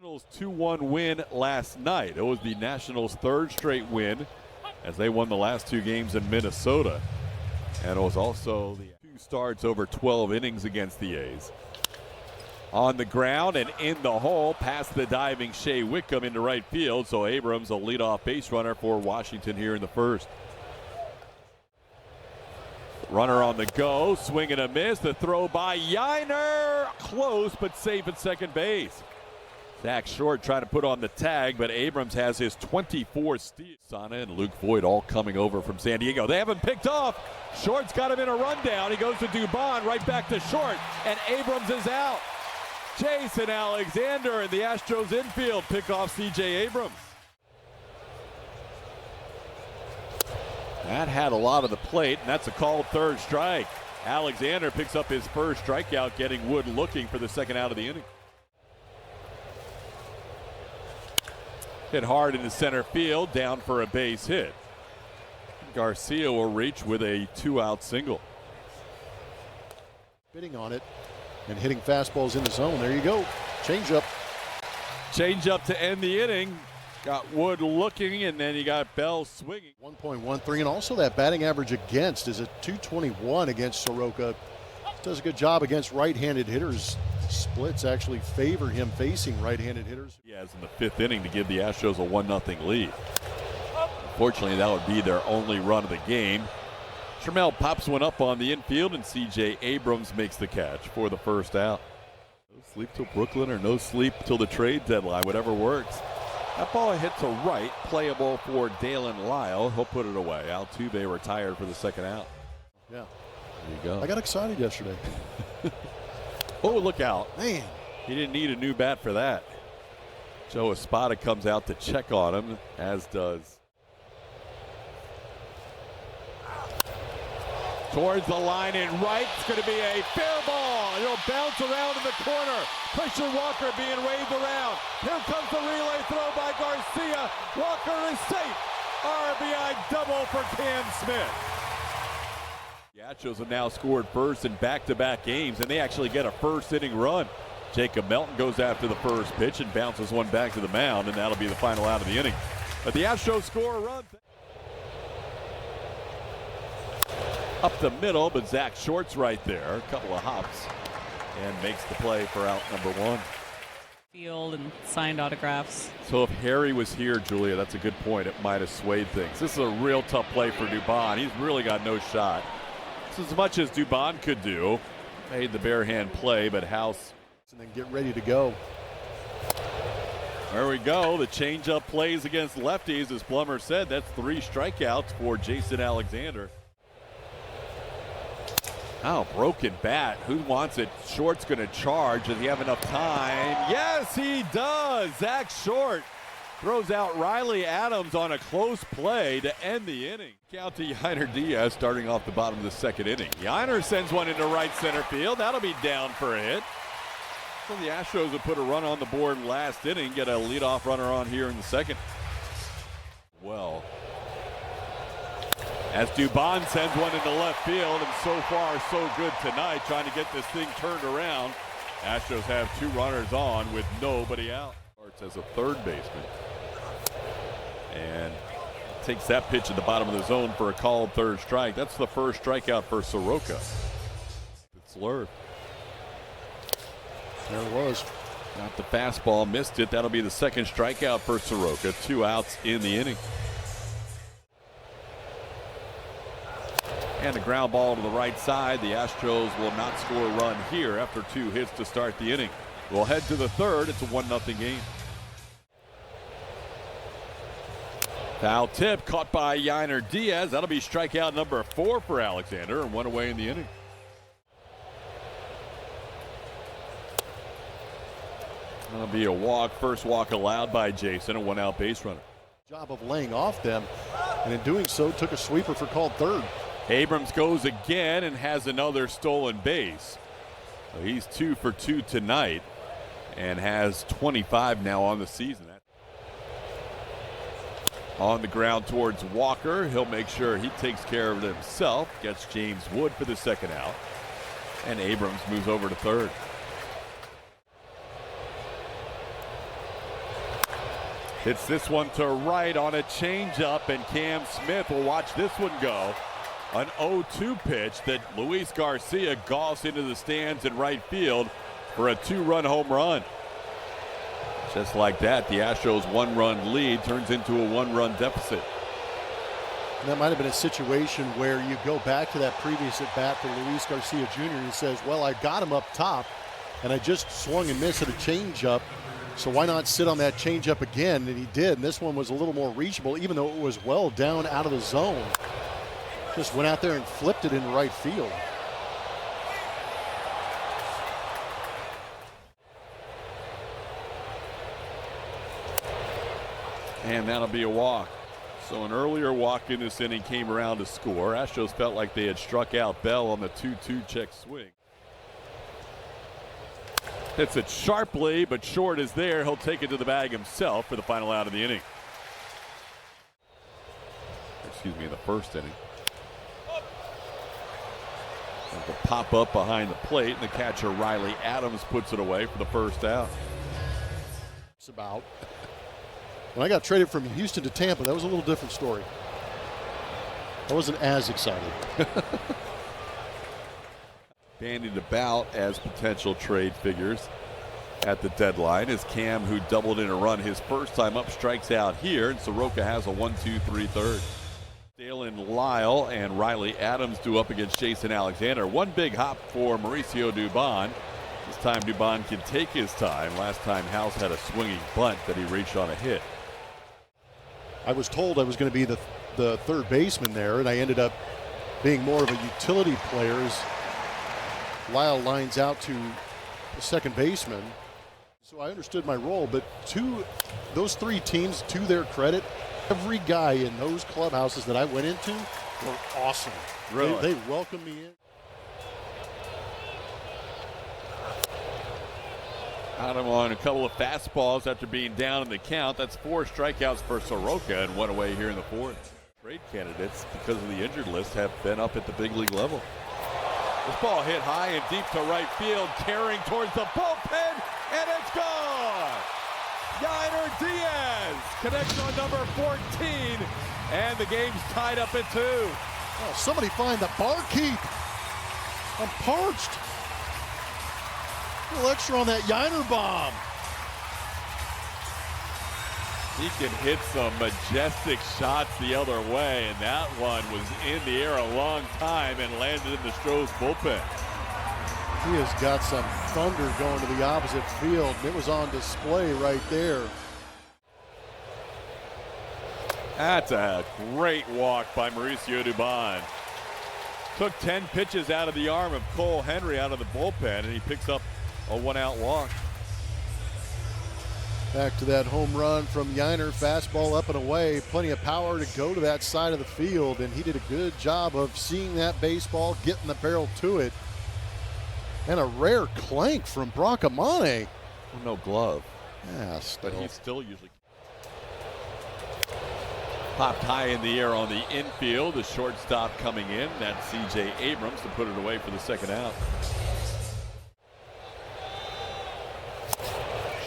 Nationals 2-1 win last night. It was the Nationals' third straight win as they won the last two games in Minnesota. And it was also the two starts over 12 innings against the A's. On the ground and in the hole, past the diving Shea Wickham into right field. So Abrams will lead off base runner for Washington here in the first. Runner on the go, swing and a miss. The throw by Yiner, close but safe at second base. Zach Short trying to put on the tag, but Abrams has his 24th steal. Sana and Luke Voigt all coming over from San Diego. They haven't picked off. Short's got him in a rundown. He goes to Dubon, right back to Short, and Abrams is out. Jason Alexander and the Astros infield pick off C.J. Abrams. That had a lot of the plate, and that's a called third strike. Alexander picks up his first strikeout, getting Wood looking for the second out of the inning. Hit hard into center field, down for a base hit. Garcia will reach with a two-out single. Bidding on it and hitting fastballs in the zone. There you go. Changeup. Changeup to end the inning. Got Wood looking, and then you got Bell swinging. 1.13, and also that batting average against is at .221 against Soroka. Does a good job against right-handed hitters. Splits actually favor him facing right-handed hitters. He has in the fifth inning to give the Astros a 1-0 lead. Unfortunately, that would be their only run of the game. Trammell pops one up on the infield, and C.J. Abrams makes the catch for the first out. No sleep till Brooklyn or no sleep till the trade deadline, whatever works. That ball hit to right, playable for Dalen Lyle. He'll put it away. Altuve retired for the second out. Yeah. There you go. I got excited yesterday. Oh, look out. Man. He didn't need a new bat for that. Joe Espada comes out to check on him, as does. Towards the line in right. It's going to be a fair ball. It'll bounce around in the corner. Christian Walker being waved around. Here comes the relay throw by Garcia. Walker is safe. RBI double for Cam Smith. The Astros have now scored first in back-to-back games, and they actually get a first-inning run. Jacob Melton goes after the first pitch and bounces one back to the mound, and that'll be the final out of the inning. But the Astros score a run. Up the middle, but Zach Short's right there. A couple of hops, and makes the play for out number one. Field and signed autographs. So if Harry was here, Julia, that's a good point. It might have swayed things. This is a real tough play for Dubon. He's really got no shot. It's as much as Dubon could do. Made the bare hand play, but House. And then get ready to go. There we go. The changeup plays against lefties. As Plummer said, that's 3 strikeouts for Jason Alexander. Oh, broken bat. Who wants it? Short's going to charge. Does he have enough time? Yes, he does. Zach Short throws out Riley Adams on a close play to end the inning. Count to Yiner Diaz starting off the bottom of the second inning. Yiner sends one into right center field. That'll be down for a hit. So the Astros would put a run on the board last inning, get a leadoff runner on here in the second. Well, as Dubon sends one into left field, and so far so good tonight, trying to get this thing turned around. Astros have 2 runners on with nobody out. Starts as a third baseman. And takes that pitch at the bottom of the zone for a called third strike. That's the first strikeout for Soroka. It's slurred. There it was. Got the fastball, missed it. That'll be the second strikeout for Soroka. 2 outs in the inning. And the ground ball to the right side. The Astros will not score a run here after 2 hits to start the inning. We'll head to the third. It's a 1-0 game. Foul tip caught by Yiner Diaz. That'll be strikeout number 4 for Alexander, and 1 away in the inning. That'll be a walk. First walk allowed by Jason, a 1-out base runner. Job of laying off them, and in doing so took a sweeper for called third. Abrams goes again and has another stolen base. So he's 2 for 2 tonight and has 25 now on the season. On the ground towards Walker. He'll make sure he takes care of it himself. Gets James Wood for the second out. And Abrams moves over to third. Hits this one to right on a changeup, and Cam Smith will watch this one go. An 0-2 pitch that Luis Garcia golfs into the stands in right field for a 2-run home run. Just like that, the Astros' 1-run lead turns into a 1-run deficit. And that might have been a situation where you go back to that previous at bat for Luis Garcia Jr. and he says, well, I got him up top and I just swung and missed at a changeup. So why not sit on that changeup again? And he did. And this one was a little more reachable, even though it was well down out of the zone. Just went out there and flipped it in right field. And that'll be a walk. So an earlier walk in this inning came around to score. Astros felt like they had struck out Bell on the 2-2 check swing. Hits it sharply, but short is there. He'll take it to the bag himself for the final out of the inning. Excuse me, the first inning. The pop up behind the plate, and the catcher Riley Adams puts it away for the first out. It's about. When I got traded from Houston to Tampa, that was a little different story. I wasn't as excited. Bandied about as potential trade figures at the deadline is Cam, who doubled in a run his first time up, strikes out here, and Soroka has a 1-2-3 third. Dalen Lyle and Riley Adams do up against Jason Alexander. One big hop for Mauricio Dubon. This time Dubon can take his time. Last time House had a swinging bunt that he reached on a hit. I was told I was going to be the third baseman there, and I ended up being more of a utility player as Lyle lines out to the second baseman. So I understood my role, but those three teams, to their credit, every guy in those clubhouses that I went into were awesome. Really? They welcomed me in. Out him on a couple of fastballs after being down in the count. That's 4 strikeouts for Soroka and 1 away here in the 4th. Trade candidates, because of the injured list, have been up at the big league level. This ball hit high and deep to right field, carrying towards the bullpen, and it's gone! Yiner Diaz connects on number 14, and the game's tied up at 2. Oh, somebody find the barkeep. I'm parched. A little extra on that Yiner bomb. He can hit some majestic shots the other way, and that one was in the air a long time and landed in the Astros bullpen. He has got some thunder going to the opposite field, and it was on display right there. That's a great walk by Mauricio Dubon. Took 10 pitches out of the arm of Cole Henry out of the bullpen, and he picks up a 1-out walk. Back to that home run from Yiner, fastball up and away, plenty of power to go to that side of the field, and he did a good job of seeing that baseball, getting the barrel to it. And a rare clank from Bracamane. No glove. Yeah, but he's still usually popped high in the air on the infield. The shortstop coming in. That's C.J. Abrams to put it away for the second out.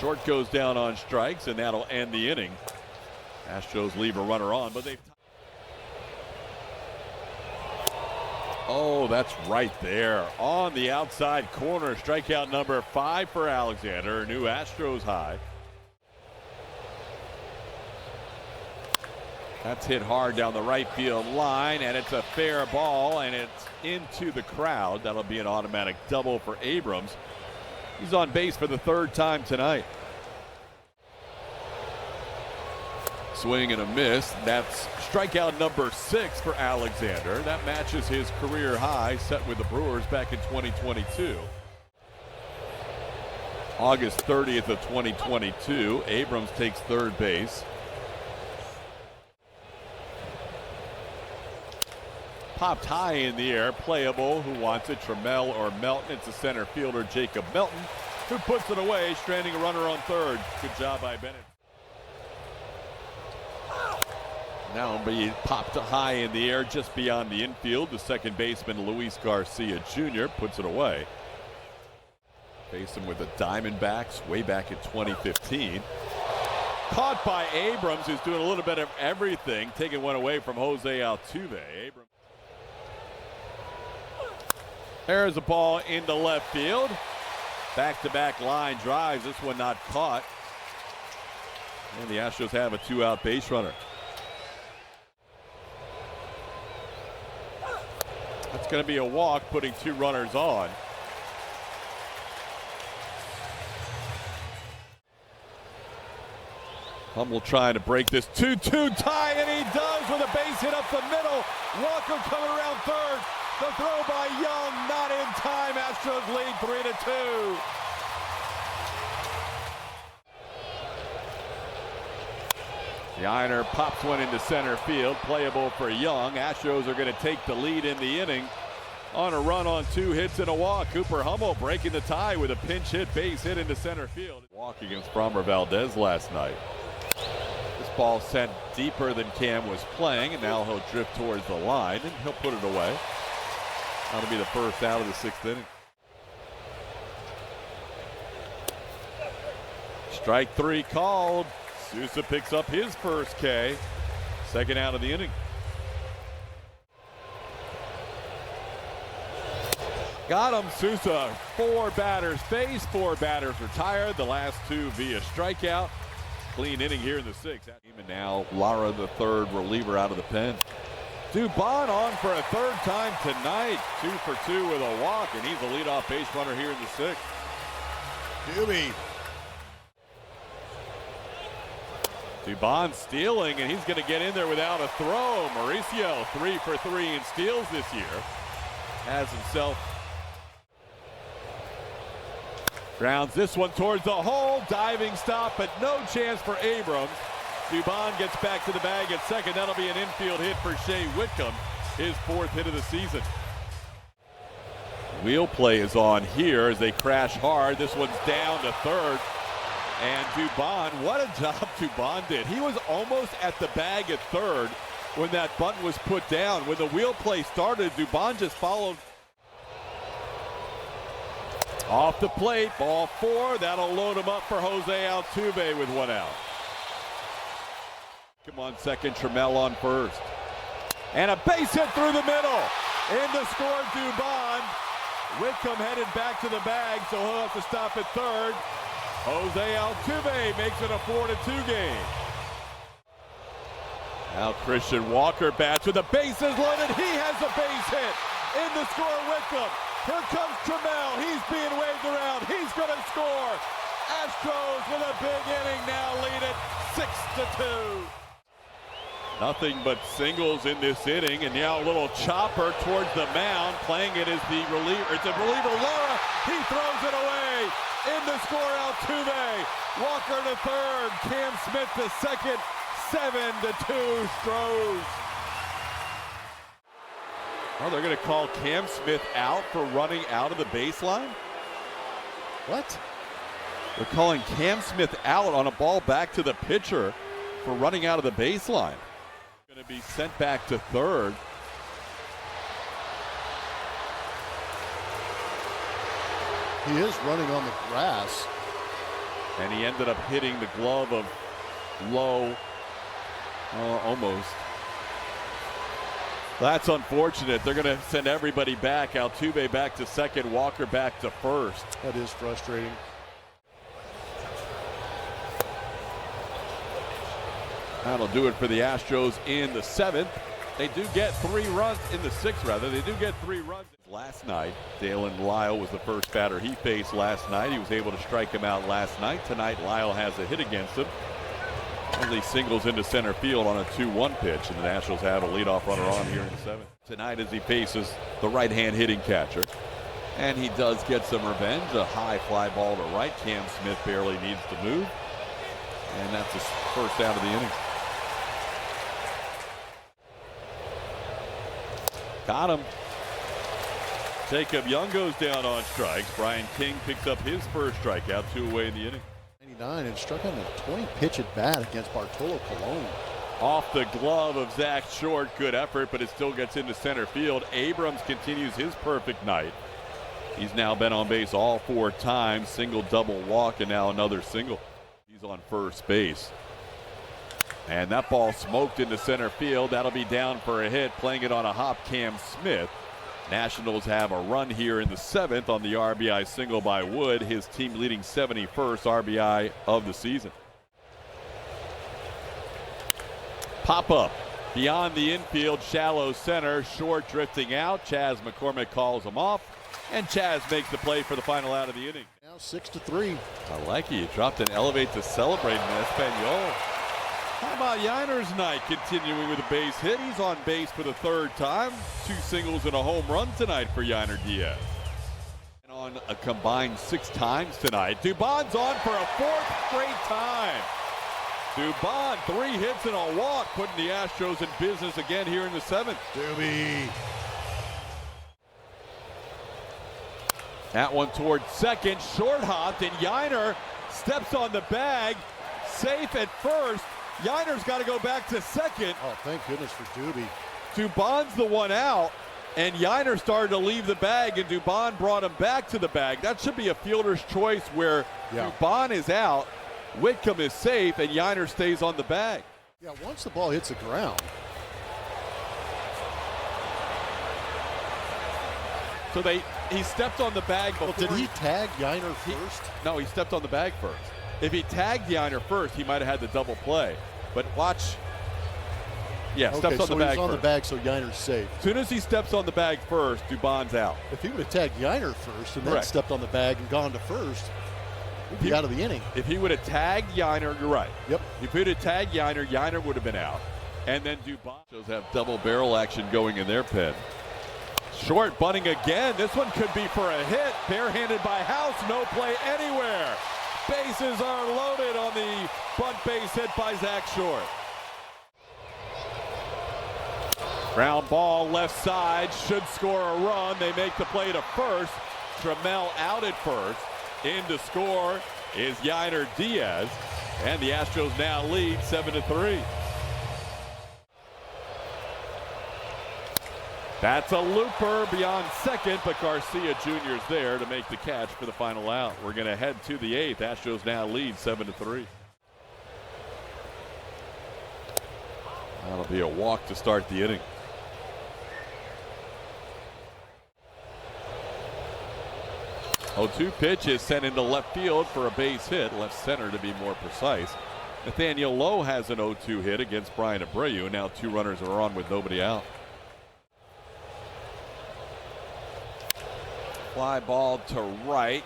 Short goes down on strikes, and that'll end the inning. Astros leave a runner on, but they've... Oh, that's right there on the outside corner. Strikeout number 5 for Alexander, a new Astros high. That's hit hard down the right field line, and it's a fair ball, and it's into the crowd. That'll be an automatic double for Abrams. He's on base for the 3rd time tonight. Swing and a miss. That's strikeout number 6 for Alexander. That matches his career high set with the Brewers back in 2022. August 30th of 2022, Abrams takes 3rd base. Popped high in the air, playable. Who wants it? Trammell or Melton? It's the center fielder, Jacob Melton, who puts it away, stranding a runner on 3rd. Good job by Bennett. Now be popped high in the air just beyond the infield. The second baseman, Luis Garcia Jr., puts it away. Faced him with the Diamondbacks way back in 2015. Caught by Abrams, who's doing a little bit of everything, taking one away from Jose Altuve. Abrams. There's a ball into left field. Back-to-back line drives. This one not caught. And the Astros have a 2-out base runner. That's going to be a walk, putting 2 runners on. Hummel trying to break this 2-2 tie, and he does with a base hit up the middle. Walker coming around third. The throw by Young, not in time. Astros lead 3-2. Yiner pops one into center field, playable for Young. Astros are going to take the lead in the inning on a run on 2 hits and a walk. Cooper Hummel breaking the tie with a pinch hit base hit into center field. Walk against Framber Valdez last night. This ball sent deeper than Cam was playing, and now he'll drift towards the line, and he'll put it away. That'll be the first out of the 6th inning. Strike 3 called. Sousa picks up his first K. 2nd out of the inning. Got him, Sousa. 4 batters faced, 4 batters retired. The last 2 via strikeout. Clean inning here in the 6th. And now Lara, the 3rd reliever, out of the pen. Dubon on for a 3rd time tonight. 2 for 2 with a walk, and he's the leadoff base runner here in the 6th. Doobie. Dubon stealing, and he's going to get in there without a throw. Mauricio 3 for 3 in steals this year. Has himself. Grounds this one towards the hole. Diving stop, but no chance for Abrams. Dubon gets back to the bag at second. That'll be an infield hit for Shea Whitcomb, his 4th hit of the season. Wheel play is on here as they crash hard. This one's down to 3rd. And Dubon, what a job Dubon did. He was almost at the bag at 3rd when that bunt was put down. When the wheel play started, Dubon just followed. Off the plate, ball 4. That'll load him up for Jose Altuve with 1 out. Come on, second, Trammell on first. And a base hit through the middle. In to score, Dubon. Whitcomb headed back to the bag, so he'll have to stop at 3rd. Jose Altuve makes it a 4-2 game. Now Christian Walker bats with the bases loaded. He has a base hit. In to score, Whitcomb. Here comes Trammell. He's being waved around. He's going to score. Astros with a big inning now lead it 6-2. Nothing but singles in this inning, and now a little chopper towards the mound. Playing it as the reliever. It's a reliever, Lara. He throws it away. In to score, Altuve. Walker to 3rd. Cam Smith to 2nd. 7-2 Stros. Oh, they're going to call Cam Smith out for running out of the baseline? What? They're calling Cam Smith out on a ball back to the pitcher for running out of the baseline. Going to be sent back to 3rd. He is running on the grass. And he ended up hitting the glove of Lowe. Almost. That's unfortunate. They're going to send everybody back. Altuve back to 2nd, Walker back to 1st. That is frustrating. That'll do it for the Astros in the 7th. They do get 3 runs in the 6th, rather. They do get 3 runs. Last night, Dalen Lyle was the first batter he faced last night. He was able to strike him out last night. Tonight, Lyle has a hit against him. Only singles into center field on a 2-1 pitch, and the Nationals have a leadoff runner on here in the 7th. Tonight as he faces the right-hand hitting catcher. And he does get some revenge. A high fly ball to right. Cam Smith barely needs to move. And that's his first out of the inning. Got him. Jacob Young goes down on strikes. Brian King picks up his first strikeout, 2 away in the inning. 99 and struck on a 20 pitch at bat against Bartolo Colon. Off the glove of Zach Short. Good effort, but it still gets into center field. Abrams continues his perfect night. He's now been on base all 4 times. Single, double, walk, and now another single. He's on first base. And that ball smoked into center field. That'll be down for a hit. Playing it on a hop, Cam Smith. Nationals have a run here in the 7th on the RBI single by Wood, his team leading 71st RBI of the season. Pop up beyond the infield, shallow center, short drifting out. Chas McCormick calls him off, and Chas makes the play for the final out of the inning. Now 6-3. I like it. You dropped an elevate to celebrate in Espanol. How about Yiner's night continuing with a base hit? He's on base for the 3rd time. 2 singles and a home run tonight for Yiner Diaz. And on a combined 6 times tonight. Dubon's on for a 4th straight time. Dubon, 3 hits and a walk, putting the Astros in business again here in the 7th. Doobie. That one towards second, short hopped, and Yiner steps on the bag, safe at first. Yiner's got to go back to second. Oh, thank goodness for Doobie. Dubon's the one out, and Yiner started to leave the bag, and Dubon brought him back to the bag. That should be a fielder's choice where Dubon is out, Whitcomb is safe, and Yiner stays on the bag. Yeah, once the ball hits the ground. So he stepped on the bag before. Well, did he tag Yiner first? No, he stepped on the bag first. If he tagged Yiner first, he might have had the double play. But watch. Yeah, steps on the bag first. So he's on the bag, so Yiner's safe. As soon as he steps on the bag first, Dubon's out. If he would have tagged Yiner first and then stepped on the bag and gone to first, he'd be out of the inning. If he would have tagged Yiner, you're right. Yep. If he would have tagged Yiner, Yiner would have been out. And then Dubon have double barrel action going in their pen. Short bunting again. This one could be for a hit. Barehanded by House. No play anywhere. Bases are loaded on the bunt base hit by Zach Short. Ground ball left side. Should score a run. They make the play to first. Trammell out at first. In to score is Yiner Diaz. And the Astros now lead 7-3. That's a looper beyond second, but Garcia Jr. is there to make the catch for the final out. We're going to head to the 8th. Astros now lead 7-3. That'll be a walk to start the inning. 0-2 pitch is sent into left field for a base hit, left center to be more precise. Nathaniel Lowe has an 0-2 hit against Brian Abreu. Now 2 runners are on with nobody out. Fly ball to right.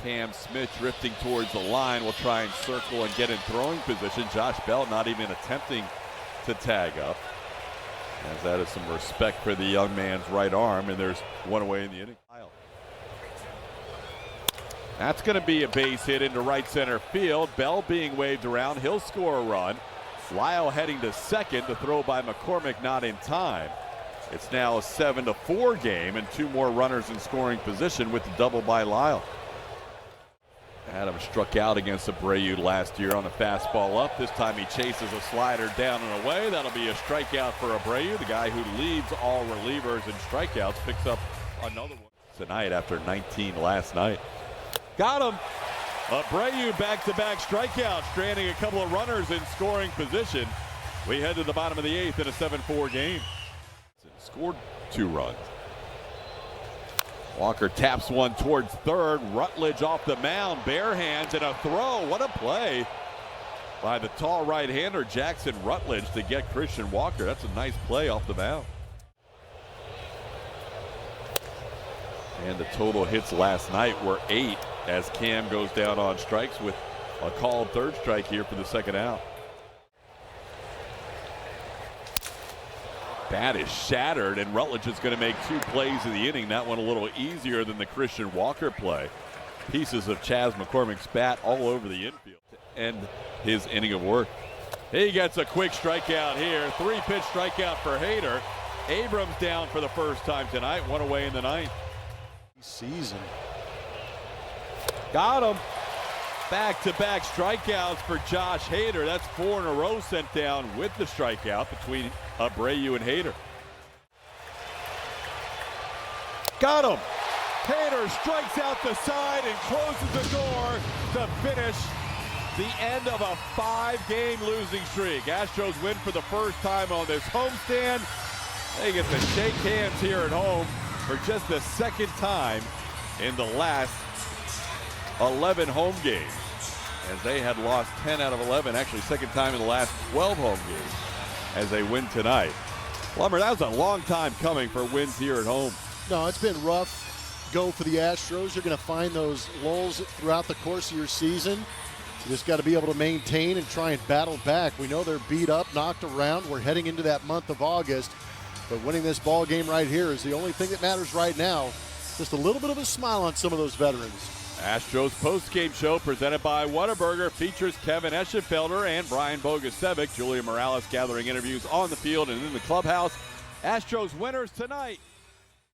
Cam Smith drifting towards the line. Will try and circle and get in throwing position. Josh Bell not even attempting to tag up. As that is some respect for the young man's right arm, and there's one away in the inning. That's going to be a base hit into right center field. Bell being waved around. He'll score a run. Lyle heading to second. The throw by McCormick not in time. It's now a 7-4 game, and 2 more runners in scoring position with the double by Lyle. Adams struck out against Abreu last year on a fastball up. This time he chases a slider down and away. That'll be a strikeout for Abreu. The guy who leads all relievers in strikeouts picks up another one tonight after 19 last night. Got him. Abreu back-to-back strikeouts, stranding a couple of runners in scoring position. We head to the bottom of the 8th in a 7-4 game. Scored 2 runs. Walker taps one towards third. Rutledge off the mound, bare hands, and a throw. What a play by the tall right-hander Jackson Rutledge to get Christian Walker. That's a nice play off the mound. And the total hits last night were 8 as Cam goes down on strikes with a called third strike here for the second out. Bat is shattered, and Rutledge is going to make 2 plays in the inning. That one a little easier than the Christian Walker play. Pieces of Chas McCormick's bat all over the infield to end his inning of work. He gets a quick strikeout here. 3-pitch strikeout for Hader. Abrams down for the first time tonight. 1 away in the 9th. Season. Got him. Back-to-back strikeouts for Josh Hader. That's 4 in a row sent down with the strikeout between Abreu and Hader. Got him. Hader strikes out the side and closes the door to finish the end of a 5-game losing streak. Astros win for the first time on this homestand. They get to shake hands here at home for just the second time in the last 11 home games, as they had lost 10 out of 11, actually second time in the last 12 home games, as they win tonight. Lumber, that was a long time coming for wins here at home. No, it's been rough go for the Astros. You're going to find those lulls throughout the course of your season. You just got to be able to maintain and try and battle back. We know they're beat up, knocked around. We're heading into that month of August. But winning this ball game right here is the only thing that matters right now. Just a little bit of a smile on some of those veterans. Astros postgame show presented by Whataburger features Kevin Eschenfelder and Brian Bogusevic. Julia Morales gathering interviews on the field and in the clubhouse. Astros winners tonight.